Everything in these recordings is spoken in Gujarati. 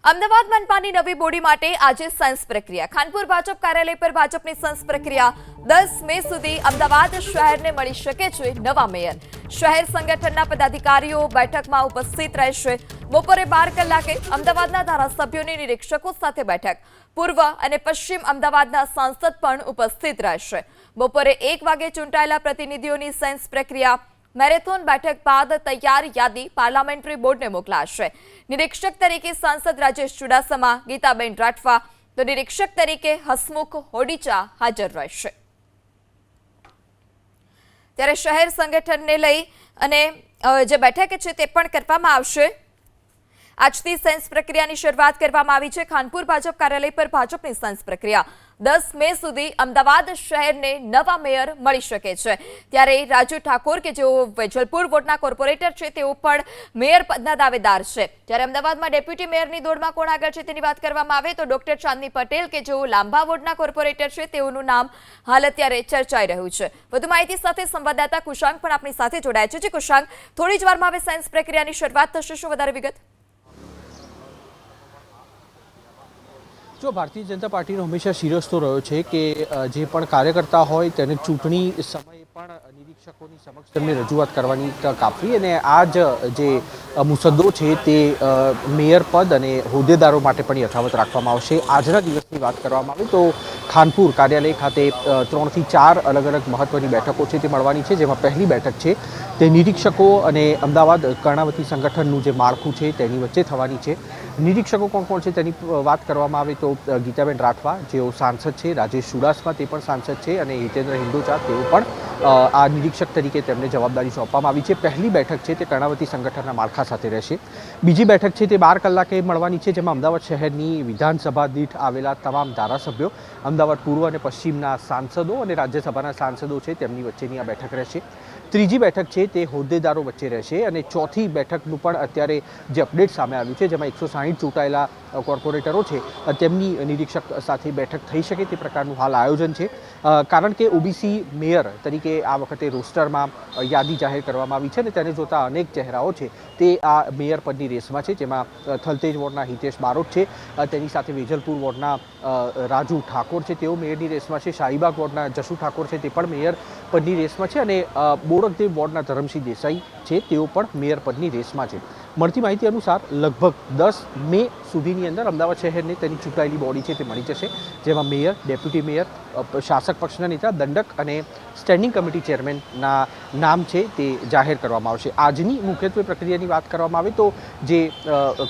અમદાવાદ મનપાની નવી બોડી માટે આજે સેન્સ પ્રક્રિયા ખાનપુર ભાજપ કાર્યાલય પર ભાજપની સેન્સ પ્રક્રિયા 10 મે સુધી અમદાવાદ શહેરને મળી શકે છે નવા મેયર શહેર સંગઠનના પદાધિકારીઓ બેઠકમાં ઉપસ્થિત રહેશે બપોરે 12 કલાકે અમદાવાદના ધારાસભ્યોની નિરીક્ષકો સાથે બેઠક પૂર્વ અને પશ્ચિમ અમદાવાદના સાંસદ પણ ઉપસ્થિત રહેશે બપોરે 1 વાગે ચૂંટાયેલા પ્રતિનિધિઓની સેન્સ પ્રક્રિયા મેરેથોન बैठक बाद तैयार यादी पार्लामेंटरी बोर्ड ने मोकलाशे निरीक्षक तरीके सांसद राजेश चुडासमा गीताबेन राठवा तो निरीक्षक तरीके हसमुख होडीचा हाजर रहेशे त्यारे शहर संगठन ने लई अने जे बैठक छे ते पण करवामां आवशे આજથી સેન્સ પ્રક્રિયાની શરૂઆત કરવામાં આવી છે ખાનપુર ભાજપ કાર્યાલય પર ભાજપની સેન્સ પ્રક્રિયા 10 મે સુધી અમદાવાદ શહેરને નવા મેયર મળી શકે છે ત્યારે રાજુ ઠાકોર કે જેઓ વેજલપુર વોર્ડના કોર્પોરેટર છે તેઓ પણ મેયર પદના દાવેદાર છે ત્યારે અમદાવાદમાં ડેપ્યુટી મેયરની દોડમાં કોણ આગળ છે તેની વાત કરવામાં આવે તો ડોક્ટર ચાંદની પટેલ કે જેઓ લાંબા વોર્ડના કોર્પોરેટર છે તેઓનું નામ હાલ અત્યારે ચર્ચાઈ રહ્યું છે વધુ માહિતી સાથે સંવાદદાતા કુશાંક પણ આપણી સાથે જોડાયા છે જી કુશાંક થોડી જ વારમાં હવે સેન્સ પ્રક્રિયાની શરૂઆત થશે શું વધારે વિગત जो भारतीय जनता पार्टी हमेशा शिरस्तो रह्यो छे के जे पण कार्यकर्ता होय तेने चूंटणी समये पण निरीक्षकोनी समक्ष तेमने रजूआत करवानी तक आपवी अने आज जे मुसद्दो छे ते मेयर पद अने होद्देदारो माटे पण यथावत राखवामां आवशे आजना दिवसनी वात करवामां आवे तो खानपुर कार्यालय खाते 3 થી 4 अलग अलग महत्वनी बैठको छे ते मळवानी छे जेमां पहली बैठक छे ते निरीक्षको अने अमदावाद कर्णावती संगठननुं जे माळखुं छे तेनी वच्चे थवानी छे निरीक्षको कोण कोण छे तेनी वात करवामां आवे तो गीताबेन राठवा जेओ सांसद छे राजेश चुडासमा ते पण सांसद छे अने हितेन्द्र हिंदोचा तेओ पण आ निरीक्षक तरीके तेमने जवाबदारी सोंपवामां आवी छे पहली बैठक छे ते कर्णावती संगठनना माळखा साथे रहेशे बीजी बैठक छे ते 12 कलाके मळवानी छे जेमां अमदावाद शहेरनी विधानसभा दीठ आवेला तमाम धारासभ्यो अमदावाद पूर्व अने पश्चिमना सांसदो अने राज्यसभाना सांसदो छे तेमनी वच्चेनी आ बैठक रहेशे ત્રીજી બેઠક છે તે હોદ્દેદારો વચ્ચે રહેશે અને ચોથી બેઠકનું પણ અત્યારે જે અપડેટ સામે આવ્યું છે જેમાં 160 ચૂંટાયેલા કોર્પોરેટરો છે તેમની નિરીક્ષક સાથે બેઠક થઈ શકે તે પ્રકારનું હાલ આયોજન છે કારણ કે ઓબીસી મેયર તરીકે આ વખતે રોસ્ટરમાં યાદી જાહેર કરવામાં આવી છે અને તેને જોતા અનેક ચહેરાઓ છે તે આ મેયર પદની રેસમાં છે જેમાં થલતેજ વોર્ડના હિતેશ બારોટ છે તેની સાથે વેજલપુર વોર્ડના રાજુ ઠાકોર છે તેઓ મેયરની રેસમાં છે શાહીબાગ વોર્ડના જશુ ઠાકોર છે તે પણ મેયર પદની રેસમાં છે અને બોડકદેવ વોર્ડના ધરમસિંહ દેસાઈ છે તેઓ પણ મેયર પદની રેસમાં છે મળતી માહિતી અનુસાર લગભગ 10 મે સુધીની અંદર અમદાવાદ શહેરને તેની ચૂંટાયેલી બોડી છે તે મળી જશે જેમાં મેયર ડેપ્યુટી મેયર શાસક પક્ષના નેતા દંડક અને સ્ટેન્ડિંગ કમિટી ચેરમેનના નામ છે તે જાહેર કરવામાં આવશે આજની મુખ્યત્વે પ્રક્રિયાની વાત કરવામાં આવે તો જે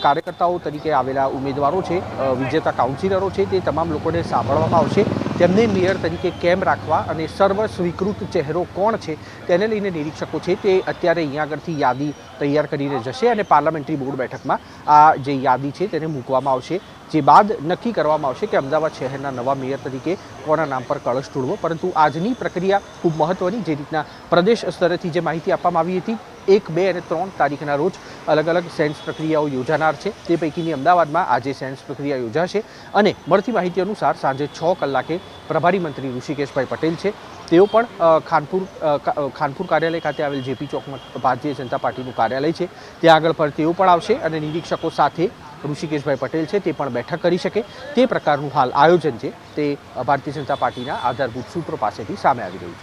કાર્યકર્તાઓ તરીકે આવેલા ઉમેદવારો છે વિજેતા કાઉન્સિલરો છે તે તમામ લોકોને સાંભળવામાં આવશે તેમને મેયર તરીકે કેમ રાખવા અને સર્વ સ્વીકૃત ચહેરો કોણ છે તેને લઈને નિરીક્ષકો છે તે અત્યારે અહીંયા આગળથી યાદી તૈયાર કરીને જશે અને પાર્લામેન્ટરી બોર્ડ બેઠકમાં આ જે યાદી છે તેને મૂકવામાં આવશે જે બાદ નક્કી કરવામાં આવશે કે અમદાવાદ શહેરના નવા મેયર તરીકે કોના નામ પર કળશ ઢોળવો પરંતુ આજની પ્રક્રિયા ખૂબ મહત્વની જે રીતના પ્રદેશ સ્તરેથી જે માહિતી આપવામાં આવી હતી 1, 2 અને 3 તારીખના રોજ અલગ અલગ સેન્સ પ્રક્રિયાઓ યોજાનાર છે તે પૈકીની અમદાવાદમાં આજે સેન્સ પ્રક્રિયા યોજાશે અને મળતી માહિતી અનુસાર સાંજે 6 કલાકે પ્રભારી મંત્રી ઋષિકેશભાઈ પટેલ છે તેઓ પણ ખાનપુર કાર્યાલય ખાતે આવેલ જેપી ચોકમાં ભારતીય જનતા પાર્ટીનું કાર્યાલય છે ત્યાં આગળ પર તેઓ પણ આવશે અને નિરીક્ષકો સાથે ઋષિકેશભાઈ પટેલ છે તે પણ બેઠક કરી શકે તે પ્રકારનું હાલ આયોજન છે તે ભારતીય જનતા પાર્ટીના આધારભૂત સૂત્રો પાસેથી સામે આવી રહ્યું છે